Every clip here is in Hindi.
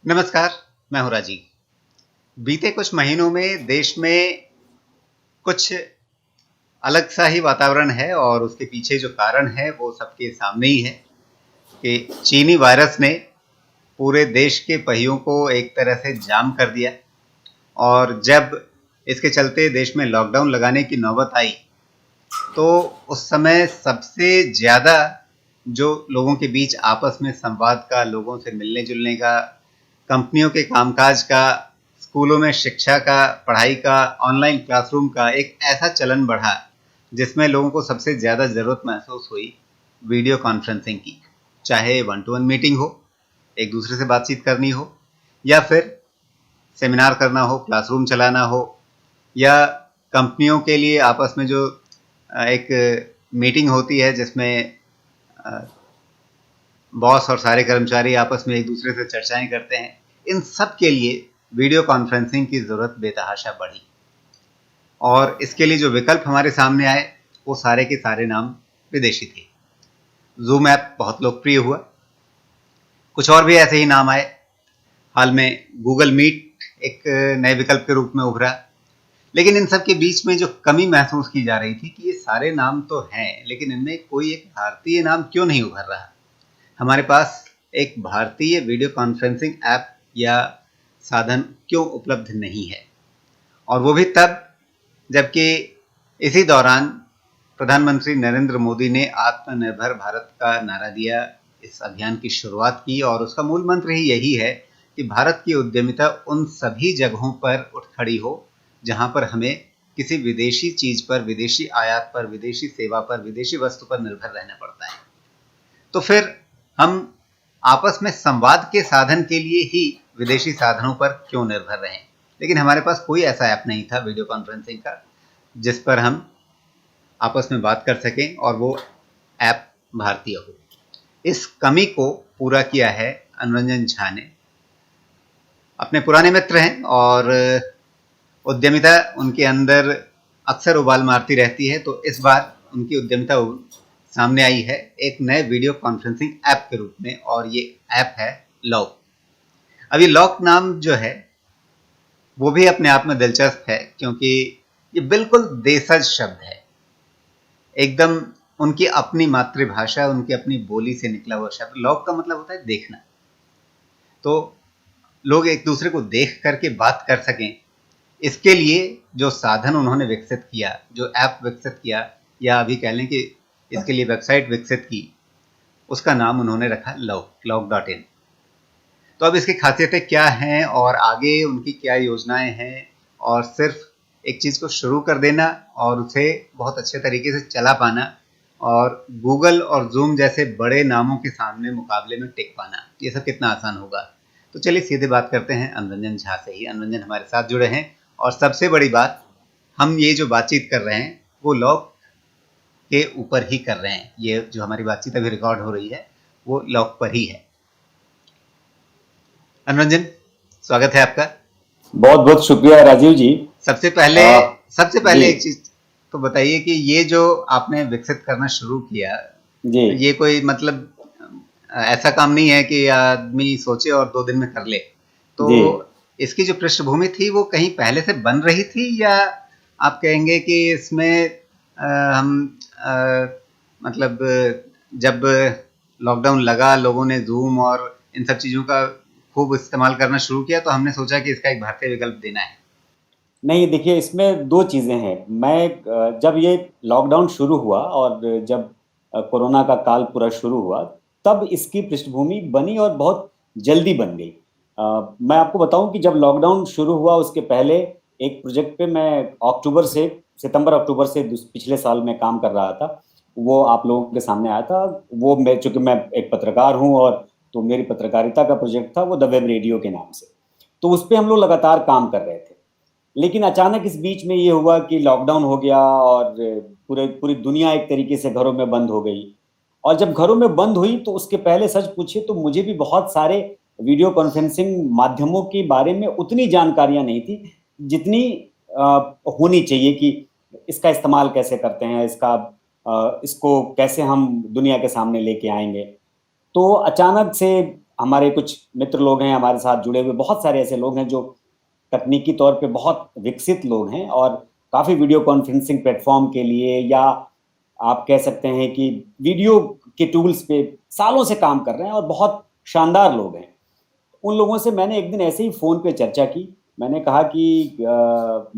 नमस्कार, मैं हूँ राजीव। बीते कुछ महीनों में देश में कुछ अलग सा ही वातावरण है और उसके पीछे जो कारण है वो सबके सामने ही है कि चीनी वायरस ने पूरे देश के पहियों को एक तरह से जाम कर दिया। और जब इसके चलते देश में लॉकडाउन लगाने की नौबत आई तो उस समय सबसे ज़्यादा जो लोगों के बीच आपस में संवाद का, लोगों से मिलने जुलने का, कंपनियों के कामकाज का, स्कूलों में शिक्षा का, पढ़ाई का, ऑनलाइन क्लासरूम का एक ऐसा चलन बढ़ा जिसमें लोगों को सबसे ज़्यादा ज़रूरत महसूस हुई वीडियो कॉन्फ्रेंसिंग की। चाहे वन टू वन मीटिंग हो, एक दूसरे से बातचीत करनी हो, या फिर सेमिनार करना हो, क्लासरूम चलाना हो, या कंपनियों के लिए आपस में जो एक मीटिंग होती है जिसमें बॉस और सारे कर्मचारी आपस में एक दूसरे से चर्चाएं करते हैं, इन सब के लिए वीडियो कॉन्फ्रेंसिंग की ज़रूरत बेतहाशा बढ़ी। और इसके लिए जो विकल्प हमारे सामने आए वो सारे के सारे नाम विदेशी थे। जूम ऐप बहुत लोकप्रिय हुआ, कुछ और भी ऐसे ही नाम आए। हाल में गूगल मीट एक नए विकल्प के रूप में उभरा। लेकिन इन सब के बीच में जो कमी महसूस की जा रही थी कि ये सारे नाम तो हैं, लेकिन इनमें कोई एक भारतीय नाम क्यों नहीं उभर रहा। हमारे पास एक भारतीय वीडियो कॉन्फ्रेंसिंग ऐप या साधन क्यों उपलब्ध नहीं है। और वो भी तब जबकि इसी दौरान प्रधानमंत्री नरेंद्र मोदी ने आत्मनिर्भर भारत का नारा दिया, इस अभियान की शुरुआत की और उसका मूल मंत्र ही यही है कि भारत की उद्यमिता उन सभी जगहों पर उठ खड़ी हो जहां पर हमें किसी विदेशी चीज पर, विदेशी आयात पर, विदेशी सेवा पर, विदेशी वस्तु पर निर्भर रहना पड़ता है। तो फिर हम आपस में संवाद के साधन के लिए ही विदेशी साधनों पर क्यों निर्भर रहें। लेकिन हमारे पास कोई ऐसा ऐप नहीं था वीडियो कॉन्फ्रेंसिंग का जिस पर हम आपस में बात कर सकें और वो ऐप भारतीय हो। इस कमी को पूरा किया है अनुरंजन झा ने। अपने पुराने मित्र हैं और उद्यमिता उनके अंदर अक्सर उबाल मारती रहती है, तो इस बार उनकी उद्यमिता सामने आई है एक नए वीडियो कॉन्फ्रेंसिंग ऐप के रूप में, और ये ऐप है लॉक। अब ये लॉक नाम जो है वो भी अपने आप में दिलचस्प है क्योंकि ये बिल्कुल देशज शब्द है, एकदम उनकी अपनी मातृभाषा, उनकी अपनी बोली से निकला हुआ शब्द। लॉक का मतलब होता है देखना। तो लोग एक दूसरे को देख करके बात कर सकें, इसके लिए जो साधन उन्होंने विकसित किया, जो ऐप विकसित किया, या अभी कह लें कि इसके लिए वेबसाइट विकसित की, उसका नाम उन्होंने रखा लॉक.इन। तो अब इसकी खासियतें क्या हैं और आगे उनकी क्या योजनाएं हैं, और सिर्फ एक चीज़ को शुरू कर देना और उसे बहुत अच्छे तरीके से चला पाना और गूगल और जूम जैसे बड़े नामों के सामने मुकाबले में टिक पाना, ये सब कितना आसान होगा। तो चलिए सीधे बात करते हैं अनुरंजन झा से ही। अनुरंजन हमारे साथ जुड़े हैं और सबसे बड़ी बात, हम ये जो बातचीत कर रहे हैं वो लॉक के ऊपर ही कर रहे हैं। ये जो हमारी बातचीत अभी रिकॉर्ड हो रही है वो लॉक पर ही है। अनुरंजन, स्वागत है आपका। बहुत बहुत शुक्रिया राजीव जी। सबसे पहले जी एक चीज तो बताइए कि ये जो आपने विकसित करना शुरू किया, जी ये कोई मतलब ऐसा काम नहीं है कि आदमी सोचे और 2 दिन में कर ले। तो जी इसकी जो पृष्ठभूमि थी वो कहीं पहले से बन रही थी, या आप कहेंगे कि इसमें हम मतलब जब लॉकडाउन लगा, लोगों ने जूम और इन सब चीज़ों का खूब इस्तेमाल करना शुरू किया, तो हमने सोचा कि इसका एक भारतीय विकल्प देना है। नहीं, देखिए इसमें दो चीज़ें हैं। मैं जब ये लॉकडाउन शुरू हुआ और जब कोरोना का काल पूरा शुरू हुआ, तब इसकी पृष्ठभूमि बनी और बहुत जल्दी बन गई। मैं आपको बताऊं कि जब लॉकडाउन शुरू हुआ उसके पहले एक प्रोजेक्ट पे मैं अक्टूबर से सितंबर अक्टूबर से पिछले साल में काम कर रहा था। वो आप लोगों के सामने आया था। वो मैं, चूंकि मैं एक पत्रकार हूँ, और तो मेरी पत्रकारिता का प्रोजेक्ट था वो द वेब रेडियो के नाम से। तो उस पर हम लोग लगातार काम कर रहे थे। लेकिन अचानक इस बीच में ये हुआ कि लॉकडाउन हो गया और पूरी दुनिया एक तरीके से घरों में बंद हो गई। और जब घरों में बंद हुई तो उसके पहले सच पूछे तो मुझे भी बहुत सारे वीडियो कॉन्फ्रेंसिंग माध्यमों के बारे में उतनी जानकारियां नहीं थी जितनी होनी चाहिए कि इसका इस्तेमाल कैसे करते हैं, इसको कैसे हम दुनिया के सामने लेके आएंगे। तो अचानक से हमारे कुछ मित्र लोग हैं हमारे साथ जुड़े हुए, बहुत सारे ऐसे लोग हैं जो तकनीकी तौर पे बहुत विकसित लोग हैं और काफ़ी वीडियो कॉन्फ्रेंसिंग प्लेटफॉर्म के लिए, या आप कह सकते हैं कि वीडियो के टूल्स पे सालों से काम कर रहे हैं और बहुत शानदार लोग हैं। उन लोगों से मैंने एक दिन ऐसे ही फ़ोन पे चर्चा की। मैंने कहा कि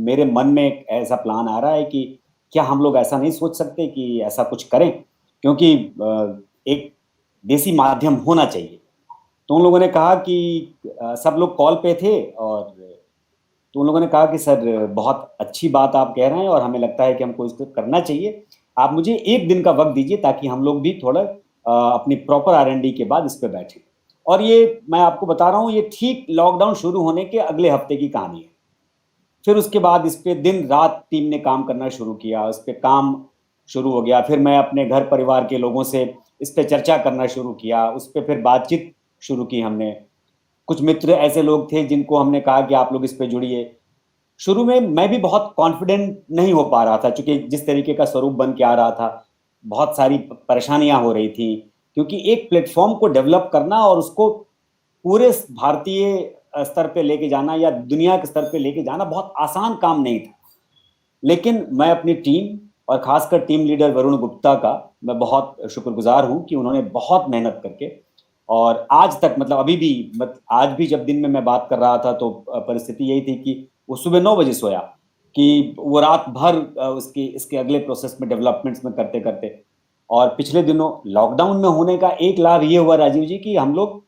मेरे मन में एक ऐसा प्लान आ रहा है कि क्या हम लोग ऐसा नहीं सोच सकते कि ऐसा कुछ करें? क्योंकि एक देसी माध्यम होना चाहिए। तो उन लोगों ने कहा कि सब लोग कॉल पे थे, और तो उन लोगों ने कहा कि सर बहुत अच्छी बात आप कह रहे हैं और हमें लगता है कि हमको इसको करना चाहिए। आप मुझे 1 दिन का वक़्त दीजिए ताकि हम लोग भी थोड़ा अपनी प्रॉपर R&D के बाद इस पे बैठें। और ये मैं आपको बता रहा हूँ, ये ठीक लॉकडाउन शुरू होने के अगले हफ्ते की कहानी है। फिर उसके बाद इस पे दिन-रात टीम ने काम करना शुरू किया, इस पे काम शुरू हो गया। फिर मैं अपने घर परिवार के लोगों से इस पे चर्चा करना शुरू किया, उस पे फिर बातचीत शुरू की हमने। कुछ मित्र ऐसे लोग थे जिनको हमने कहा कि आप लोग इस पे जुड़िए। शुरू में मैं भी बहुत कॉन्फिडेंट नहीं हो पा रहा था, चूँकि जिस तरीके का स्वरूप बन के आ रहा था, बहुत सारी परेशानियाँ हो रही थी। क्योंकि एक प्लेटफ़ॉर्म को डेवलप करना और उसको पूरे भारतीय स्तर पे लेके जाना या दुनिया के स्तर पे लेके जाना बहुत आसान काम नहीं था। लेकिन मैं अपनी टीम और खासकर टीम लीडर वरुण गुप्ता का मैं बहुत शुक्रगुजार हूँ कि उन्होंने बहुत मेहनत करके, और आज तक मतलब अभी भी आज भी जब दिन में मैं बात कर रहा था तो परिस्थिति यही थी कि वो सुबह 9 बजे सोया, कि वो रात भर उसकी इसके अगले प्रोसेस में डेवलपमेंट्स में करते-करते। और पिछले दिनों लॉकडाउन में होने का एक लाभ ये हुआ राजीव जी कि हम लोग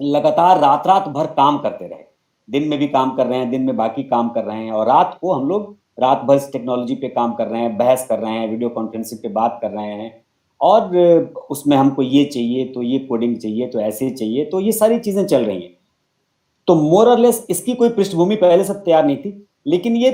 लगातार रात-रात भर काम करते रहे। दिन में भी काम कर रहे हैं, दिन में बाकी काम कर रहे हैं, और रात को हम लोग रात भर इस टेक्नोलॉजी पे काम कर रहे हैं, बहस कर रहे हैं, वीडियो कॉन्फ्रेंसिंग पे बात कर रहे हैं। और उसमें हमको ये चाहिए, तो ये कोडिंग चाहिए, तो ऐसे चाहिए, तो ये सारी चीज़ें चल रही हैं। तो मोर और लेस इसकी कोई पृष्ठभूमि पहले से तैयार नहीं थी, लेकिन ये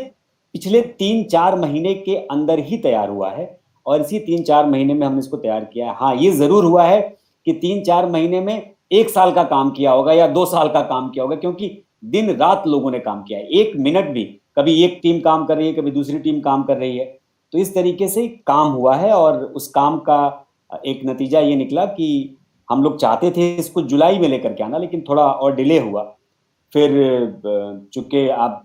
पिछले 3-4 महीने के अंदर ही तैयार हुआ है, और इसी 3-4 महीने में हमने इसको तैयार किया है। हाँ, ये ज़रूर हुआ है कि 3-4 महीने में 1 साल का काम किया होगा या 2 साल का काम किया होगा, क्योंकि दिन-रात लोगों ने काम किया है। 1 मिनट भी, कभी एक टीम काम कर रही है, कभी दूसरी टीम काम कर रही है। तो इस तरीके से काम हुआ है, और उस काम का एक नतीजा ये निकला कि हम लोग चाहते थे इसको जुलाई में लेकर के आना, लेकिन थोड़ा और डिले हुआ। फिर चूँकि आप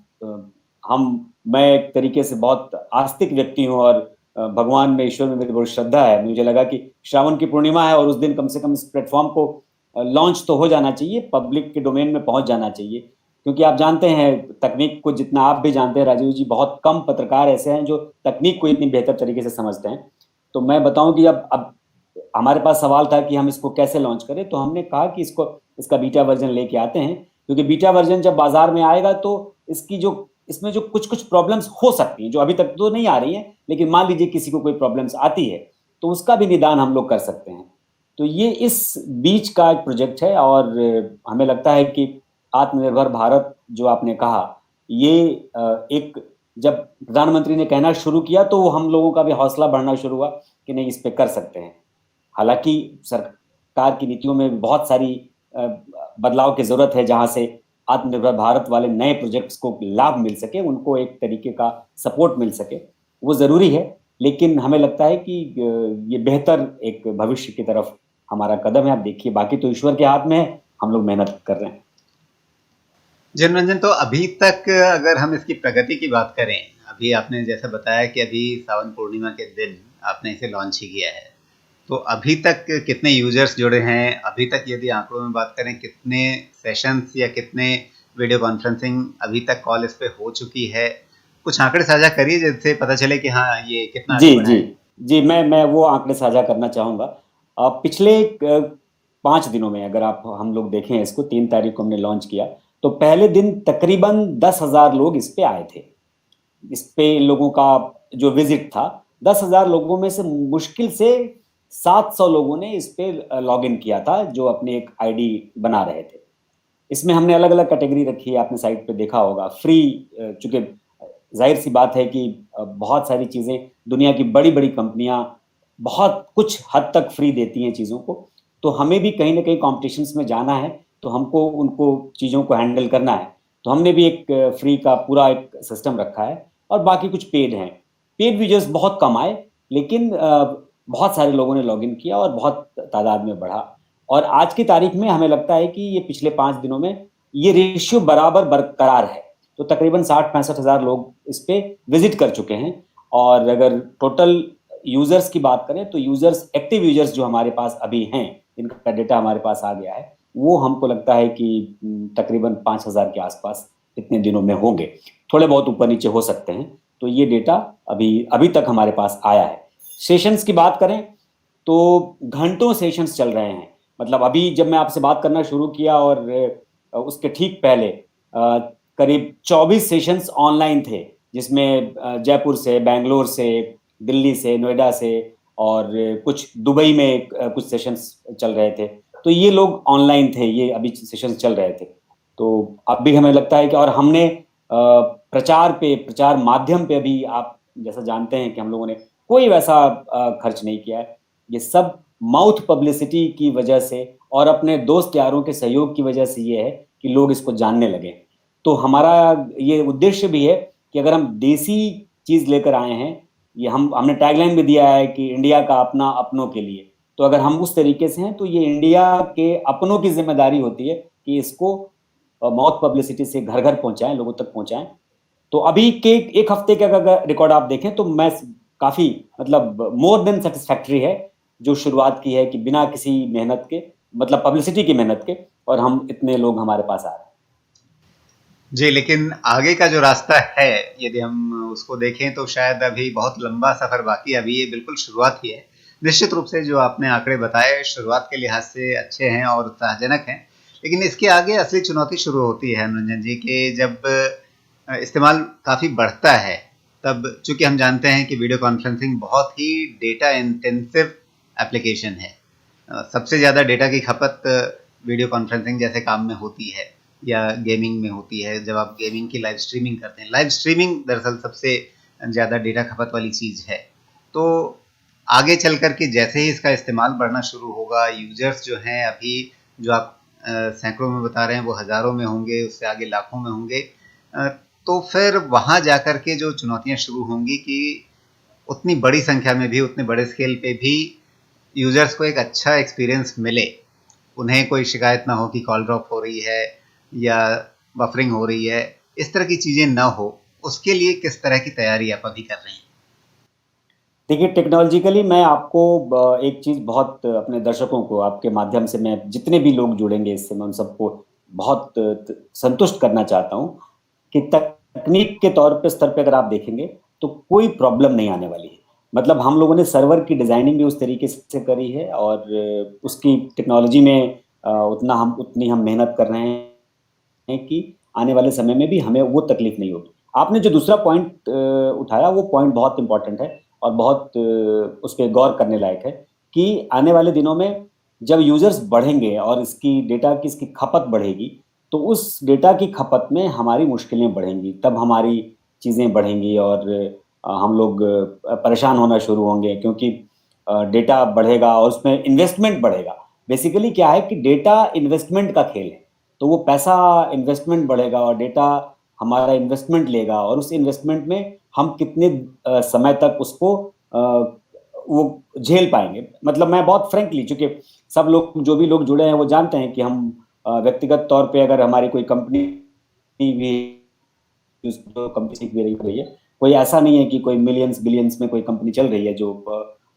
मैं एक तरीके से बहुत आस्तिक व्यक्ति हूँ, और भगवान में, ईश्वर में मेरी बहुत श्रद्धा है। मुझे लगा कि श्रावण की पूर्णिमा है और उस दिन कम से कम इस प्लेटफ़ॉर्म को लॉन्च तो हो जाना चाहिए, पब्लिक के डोमेन में पहुँच जाना चाहिए। क्योंकि आप जानते हैं तकनीक को, जितना आप भी जानते हैं राजीव जी, बहुत कम पत्रकार ऐसे हैं जो तकनीक को इतनी बेहतर तरीके से समझते हैं। तो मैं बताऊँ कि अब हमारे पास सवाल था कि हम इसको कैसे लॉन्च करें, तो हमने कहा कि इसका बीटा वर्ज़न लेके आते हैं, क्योंकि बीटा वर्ज़न जब बाज़ार में आएगा तो इसमें जो कुछ-कुछ प्रॉब्लम्स हो सकती हैं, जो अभी तक तो नहीं आ रही हैं, लेकिन मान लीजिए किसी को कोई प्रॉब्लम्स आती है, तो उसका भी निदान हम लोग कर सकते हैं। तो ये इस बीच का एक प्रोजेक्ट है, और हमें लगता है कि आत्मनिर्भर भारत जो आपने कहा, ये एक जब प्रधानमंत्री ने कहना शुरू किया तो हम लोगों का भी हौसला बढ़ना शुरू हुआ कि नहीं, इस पे कर सकते हैं। हालाँकि सरकार की नीतियों में बहुत सारी अ, बदलाव की ज़रूरत है, जहाँ से आत्मनिर्भर भारत वाले नए प्रोजेक्ट्स को लाभ मिल सके, उनको एक तरीके का सपोर्ट मिल सके, वो ज़रूरी है। लेकिन हमें लगता है कि ये बेहतर एक भविष्य की तरफ हमारा कदम है। आप देखिए, बाकी तो ईश्वर के हाथ में है, हम लोग मेहनत कर रहे हैं। जनरंजन, तो अभी तक अगर हम इसकी प्रगति की बात करें, अभी आपने जैसा बताया कि अभी सावन पूर्णिमा के दिन आपने इसे लॉन्च ही किया है, तो अभी तक कितने यूजर्स जुड़े हैं? अभी तक यदि आंकड़ों में बात करें, कितने सेशंस या कितने वीडियो कॉन्फ्रेंसिंग अभी तक कॉल इस पे हो चुकी है? कुछ आंकड़े साझा करिए जिससे पता चले कि हाँ, ये कितना आगे जी, बढ़ा जी। है। जी, मैं वो आंकड़े साझा करना चाहूँगा। पिछले 5 दिनों में अगर आप हम लोग देखें इसको, 3 तारीख को हमने लॉन्च किया, तो पहले दिन तकरीबन 10,000 लोग इस पे आए थे। इस पे लोगों का जो विज़िट था, 10,000 लोगों में से मुश्किल से 700 लोगों ने इस पे लॉगिन किया था, जो अपनी एक आईडी बना रहे थे। इसमें हमने अलग-अलग कैटेगरी रखी है, आपने साइट पे देखा होगा। फ्री, चूँकि ज़ाहिर-सी बात है कि बहुत सारी चीज़ें दुनिया की बड़ी-बड़ी कंपनियाँ बहुत कुछ हद तक फ्री देती हैं चीज़ों को, तो हमें भी कहीं न कहीं कॉम्पिटिशन्स में जाना है, तो हमको उनको चीज़ों को हैंडल करना है। तो हमने भी एक फ्री का पूरा एक सिस्टम रखा है, और बाकी कुछ पेड हैं। पेड यूज़र्स बहुत कम आए, लेकिन बहुत सारे लोगों ने लॉगिन किया और बहुत तादाद में बढ़ा। और आज की तारीख में हमें लगता है कि ये पिछले 5 दिनों में ये रेशियो बराबर बरकरार है। तो तकरीबन 60-65 हज़ार लोग इस पे विजिट कर चुके हैं। और अगर टोटल यूजर्स की बात करें तो यूजर्स, एक्टिव यूजर्स जो हमारे पास अभी हैं, इनका डेटा हमारे पास आ गया है, वो हमको लगता है कि तकरीबन 5,000 के आसपास इतने दिनों में होंगे। थोड़े बहुत ऊपर नीचे हो सकते हैं। तो ये डेटा अभी तक हमारे पास आया है। सेशंस की बात करें तो घंटों सेशंस चल रहे हैं। मतलब अभी जब मैं आपसे बात करना शुरू किया और उसके ठीक पहले करीब 24 सेशंस ऑनलाइन थे, जिसमें जयपुर से, बेंगलोर से, दिल्ली से, नोएडा से और कुछ दुबई में कुछ सेशंस चल रहे थे। तो ये लोग ऑनलाइन थे, ये अभी सेशंस चल रहे थे। तो अब भी हमें लगता है कि, और हमने प्रचार माध्यम पे भी, आप जैसा जानते हैं कि हम लोगों ने कोई वैसा खर्च नहीं किया है। ये सब माउथ पब्लिसिटी की वजह से और अपने दोस्त यारों के सहयोग की वजह से ये है कि लोग इसको जानने लगे। तो हमारा ये उद्देश्य भी है कि अगर हम देसी चीज लेकर आए हैं, ये हमने टैगलाइन भी दिया है कि इंडिया का अपना अपनों के लिए। तो अगर हम उस तरीके से हैं तो ये इंडिया के अपनों की जिम्मेदारी होती है कि इसको माउथ पब्लिसिटी से घर घर पहुंचाएं, लोगों तक पहुंचाएं। तो अभी के एक हफ्ते का अगर रिकॉर्ड आप देखें तो मैं काफी, मतलब मोर देन सेटिस्फैक्ट्री है जो शुरुआत की है कि बिना किसी मेहनत के, मतलब पब्लिसिटी की मेहनत के, और हम इतने लोग हमारे पास आ रहे हैं। जी, लेकिन आगे का जो रास्ता है, यदि हम उसको देखें तो शायद अभी बहुत लंबा सफर बाकी है। अभी ये बिल्कुल शुरुआत ही है। निश्चित रूप से जो आपने आंकड़े बताए शुरुआत के लिहाज से अच्छे हैं और उत्साहजनक हैं, लेकिन इसके आगे असली चुनौती शुरू होती है मनोरंजन जी के जब इस्तेमाल काफ़ी बढ़ता है। तब चूंकि हम जानते हैं कि वीडियो कॉन्फ्रेंसिंग बहुत ही डेटा इंटेंसिव एप्लीकेशन है। सबसे ज़्यादा डेटा की खपत वीडियो कॉन्फ्रेंसिंग जैसे काम में होती है या गेमिंग में होती है। जब आप गेमिंग की लाइव स्ट्रीमिंग करते हैं, लाइव स्ट्रीमिंग दरअसल सबसे ज़्यादा डेटा खपत वाली चीज़ है। तो आगे चल कर के जैसे ही इसका इस्तेमाल बढ़ना शुरू होगा, यूजर्स जो हैं अभी, जो आप सैकड़ों में बता रहे हैं, वो हज़ारों में होंगे, उससे आगे लाखों में होंगे। तो फिर वहाँ जाकर के जो चुनौतियाँ शुरू होंगी कि उतनी बड़ी संख्या में भी, उतने बड़े स्केल पे भी यूजर्स को एक अच्छा एक्सपीरियंस मिले, उन्हें कोई शिकायत ना हो कि कॉल ड्रॉप हो रही है या बफरिंग हो रही है, इस तरह की चीज़ें ना हो, उसके लिए किस तरह की तैयारी आप अभी कर रहे हैं? देखिए, टेक्नोलॉजिकली मैं आपको एक चीज़ बहुत, अपने दर्शकों को आपके माध्यम से, मैं जितने भी लोग जुड़ेंगे इससे, मैं उन सबको बहुत संतुष्ट करना चाहता हूँ कि तकनीक के तौर पे, स्तर पे अगर आप देखेंगे तो कोई प्रॉब्लम नहीं आने वाली है। मतलब हम लोगों ने सर्वर की डिजाइनिंग भी उस तरीके से करी है और उसकी टेक्नोलॉजी में उतनी हम मेहनत कर रहे हैं कि आने वाले समय में भी हमें वो तकलीफ नहीं होगी। आपने जो दूसरा पॉइंट उठाया, वो पॉइंट बहुत इंपॉर्टेंट है और बहुत उस पर गौर करने लायक है कि आने वाले दिनों में जब यूजर्स बढ़ेंगे और इसकी डेटा की, इसकी खपत बढ़ेगी, तो उस डेटा की खपत में हमारी मुश्किलें बढ़ेंगी, तब हमारी चीज़ें बढ़ेंगी और हम लोग परेशान होना शुरू होंगे, क्योंकि डेटा बढ़ेगा और उसमें इन्वेस्टमेंट बढ़ेगा। बेसिकली क्या है कि डेटा इन्वेस्टमेंट का खेल है। तो वो पैसा, इन्वेस्टमेंट बढ़ेगा और डेटा हमारा इन्वेस्टमेंट लेगा, और उस इन्वेस्टमेंट में हम कितने समय तक उसको वो झेल पाएंगे। मतलब मैं बहुत फ्रेंकली, चूंकि सब लोग, जो भी लोग जुड़े हैं, वो जानते हैं कि हम व्यक्तिगत तौर पे अगर हमारी कोई कंपनी भी, जो कंपनी सीख भी रही है, कोई ऐसा नहीं है कि कोई मिलियंस बिलियंस में कोई कंपनी चल रही है जो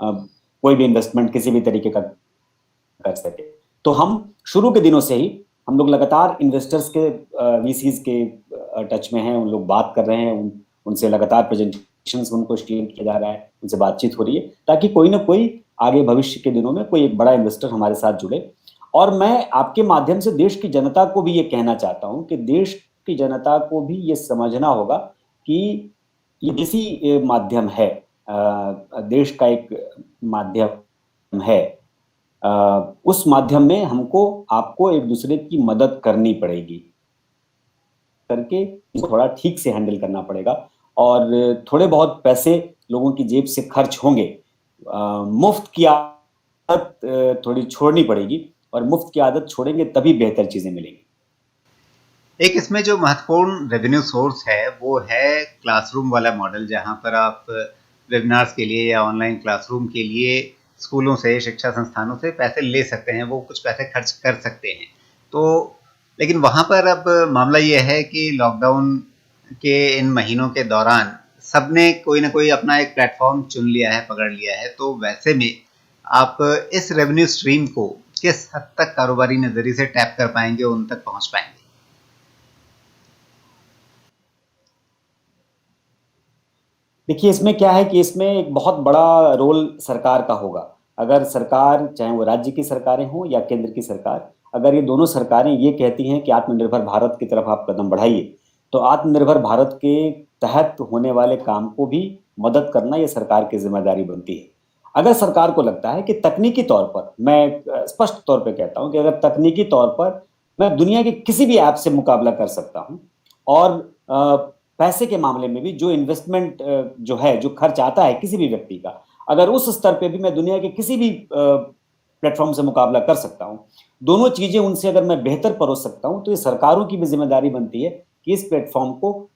कोई भी इन्वेस्टमेंट किसी भी तरीके का कर सके। तो हम शुरू के दिनों से ही हम लोग लगातार इन्वेस्टर्स के, वीसीज के टच में हैं, उन लोग बात कर रहे हैं, उनसे लगातार प्रेजेंटेशंस उनको शेयर किया जा रहा है, उनसे बातचीत हो रही है, ताकि कोई ना कोई आगे भविष्य के दिनों में कोई एक बड़ा इन्वेस्टर हमारे साथ जुड़े। और मैं आपके माध्यम से देश की जनता को भी ये कहना चाहता हूँ कि देश की जनता को भी ये समझना होगा कि ये देसी माध्यम है, देश का एक माध्यम है। उस माध्यम में हमको, आपको एक दूसरे की मदद करनी पड़ेगी, करके इसको थोड़ा ठीक से हैंडल करना पड़ेगा। और थोड़े बहुत पैसे लोगों की जेब से खर्च होंगे, मुफ्त की आदत थोड़ी छोड़नी पड़ेगी, और मुफ्त की आदत छोड़ेंगे तभी बेहतर चीजें मिलेंगी। एक इसमें जो महत्वपूर्ण रेवेन्यू सोर्स है वो है क्लासरूम वाला मॉडल, जहां पर आप वेबिनार्स के लिए या ऑनलाइन क्लासरूम के लिए स्कूलों से, शिक्षा संस्थानों से पैसे ले सकते हैं, वो कुछ पैसे खर्च कर सकते हैं। तो लेकिन वहाँ पर अब मामला ये है कि लॉकडाउन के इन महीनों के दौरान सबने कोई ना कोई अपना एक प्लेटफॉर्म चुन लिया है, पकड़ लिया है। तो वैसे में आप इस रेवेन्यू स्ट्रीम को किस हद तक कारोबारी नजरिए से टैप कर पाएंगे, उन तक पहुंच पाएंगे? देखिए, इसमें क्या है कि इसमें एक बहुत बड़ा रोल सरकार का होगा। अगर सरकार, चाहे वो राज्य की सरकारें हों या केंद्र की सरकार, अगर ये दोनों सरकारें ये कहती हैं कि आत्मनिर्भर भारत की तरफ आप कदम बढ़ाइए, तो आत्मनिर्भर भारत के तहत होने वाले काम को भी मदद करना ये सरकार की जिम्मेदारी बनती है। अगर सरकार को लगता है कि तकनीकी तौर पर, मैं स्पष्ट तौर पर कहता हूं कि अगर तकनीकी तौर पर मैं दुनिया के किसी भी ऐप से मुकाबला कर सकता हूं, और पैसे के मामले में भी जो इन्वेस्टमेंट जो है, जो खर्च आता है किसी भी व्यक्ति का, अगर उस स्तर पे भी मैं दुनिया के किसी भी प्लेटफॉर्म से मुकाबला कर सकता हूं, दोनों चीजें उनसे अगर मैं बेहतर परोस सकता हूं, तो ये सरकारों की भी जिम्मेदारी बनती है कि इस प्लेटफॉर्म को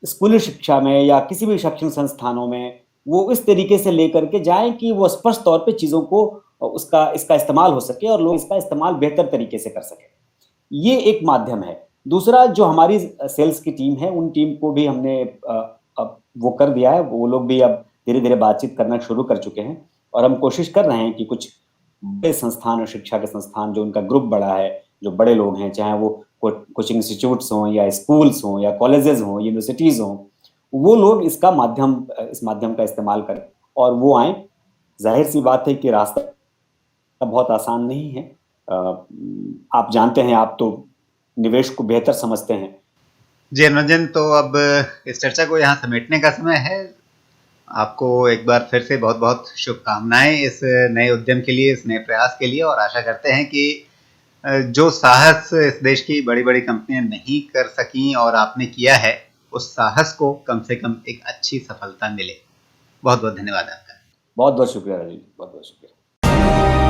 स्कूली शिक्षा में या किसी भी शैक्षणिक संस्थानों में वो इस तरीके से लेकर के जाएं कि वो स्पष्ट तौर पे चीजों को उसका इसका इस्तेमाल हो सके और लोग इसका इस्तेमाल बेहतर तरीके से कर सके। ये एक माध्यम है। दूसरा, जो हमारी सेल्स की टीम है, उन टीम को भी हमने अब वो कर दिया है, वो लोग भी अब धीरे धीरे बातचीत करना शुरू कर चुके हैं, और हम कोशिश कर रहे हैं कि कुछ बड़े संस्थान और शिक्षा के संस्थान, जो उनका ग्रुप बड़ा है, जो बड़े लोग हैं, चाहे वो कोचिंग इंस्टीट्यूट्स हों या स्कूल्स हों या कॉलेजेस हों, यूनिवर्सिटीज हों, वो लोग इस माध्यम का इस्तेमाल करें और वो आए। जाहिर सी बात है कि रास्ता बहुत आसान नहीं है। आप जानते हैं, आप तो निवेश को बेहतर समझते हैं। जी अनुरंजन, तो अब इस चर्चा को यहाँ समेटने का समय है। आपको एक बार फिर से बहुत बहुत शुभकामनाएं इस नए उद्यम के लिए, इस नए प्रयास के लिए, और आशा करते हैं कि जो साहस इस देश की बड़ी बड़ी कंपनियां नहीं कर सकी और आपने किया है, उस साहस को कम से कम एक अच्छी सफलता मिले। बहुत बहुत धन्यवाद आपका। बहुत बहुत शुक्रिया राजीव, बहुत बहुत शुक्रिया।